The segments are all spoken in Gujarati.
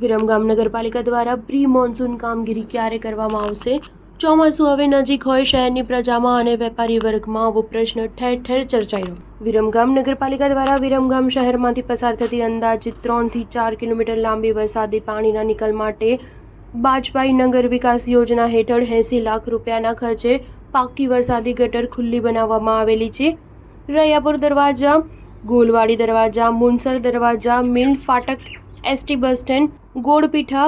વિરમગામ નગરપાલિકા દ્વારા પ્રી મોન્સૂન કામગીરી ક્યારે કરવામાં આવશે? ચોમાસું હવે નજીક હોય શહેરની પ્રજામાં અને વેપારી વર્ગમાં આવો પ્રશ્ન ઠેર ઠેર ચર્ચાઈ રહ્યો. વિરમગામ નગરપાલિકા દ્વારા વિરમગામ શહેરમાંથી પસાર થતી અંદાજિત 3 થી 4 કિલોમીટર લાંબી વરસાદી પાણીના નિકાલ માટે બાજપાઈ નગર વિકાસ યોજના હેઠળ 80 લાખ રૂપિયાના ખર્ચે પાકી વરસાદી ગટર ખુલ્લી બનાવવામાં આવેલી છે. રૈયાપુર દરવાજા, ગોલવાડી દરવાજા, મુનસર દરવાજા, મિલ ફાટક, એસટી બસ સ્ટેન્ડ, ગોળપીઠા,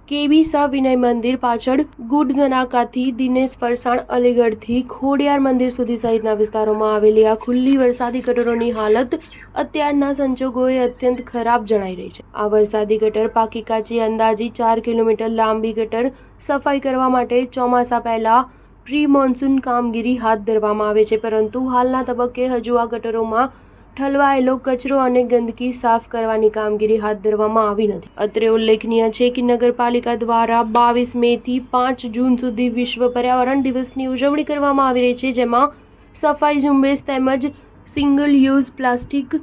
કેબી સા વિનય મંદિર પાછળ, ગુડ્ઝ નાકાથી દિનેશ ફરસાણ અલીગઢથી ખોડિયાર મંદિર સુધી સહિતના વિસ્તારોમાં આવેલી આ ખુલ્લી વરસાદી ગટરોની હાલત અત્યારના સંજોગોએ અત્યંત ખરાબ જણાઈ રહી છે. આ વરસાદી ગટર પાકી કાચી અંદાજિત 4 કિલોમીટર લાંબી ગટર સફાઈ કરવા માટે ચોમાસા પહેલા પ્રી મોન્સૂન કામગીરી હાથ ધરવામાં આવે છે, પરંતુ હાલના તબક્કે હજુ આ ગટરોમાં ઠલવાયેલો કચરો અને ગંદકી સાફ કરવાની કામગીરી હાથ ધરવામાં આવી નથી. અત્રે ઉલ્લેખનીય છે કે નગરપાલિકા દ્વારા 22 મે થી 5 જૂન સુધી વિશ્વ પર્યાવરણ દિવસની ઉજવણી કરવામાં આવી રહી છે, જેમાં સફાઈ ઝુંબેશ તેમજ સિંગલ યુઝ પ્લાસ્ટિક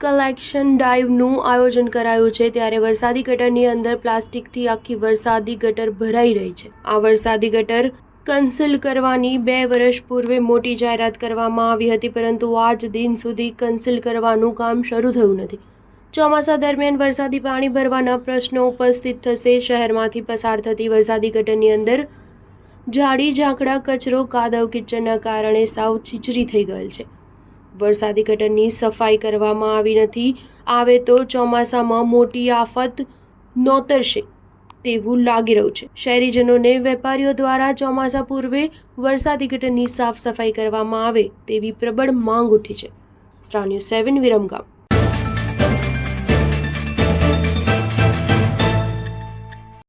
કલેક્શન ડ્રાઈવનું આયોજન કરાયું છે. ત્યારે વરસાદી ગટરની અંદર પ્લાસ્ટિકથી આખી વરસાદી ગટર ભરાઈ રહી છે. આ વરસાદી ગટર કન્સીલ કરવાની 2 વર્ષ પૂર્વે મોટી જાહેરાત કરવામાં આવી હતી, પરંતુ આજ દિન સુધી કન્સીલ કરવાનું કામ શરૂ થયું નથી. ચોમાસા દરમિયાન વરસાદી પાણી ભરવાના પ્રશ્નો ઉપસ્થિત થશે. શહેરમાંથી પસાર થતી વરસાદી ગટરની અંદર ઝાડી ઝાંખડા, કચરો, કાદવ કિચડના કારણે સાવ છીછરી થઈ ગયેલ છે. વરસાદી ગટરની સફાઈ કરવામાં આવી નથી. આવે તો ચોમાસામાં મોટી આફત નોતરશે તેવું લાગી રહ્યું છે. શહેરીજનોને વેપારીઓ દ્વારા ચોમાસા પૂર્વે વરસાદી ગટરની સાફ સફાઈ કરવામાં આવે તેવી પ્રબળ માંગ ઉઠી છે. Star news 7 Viramgam.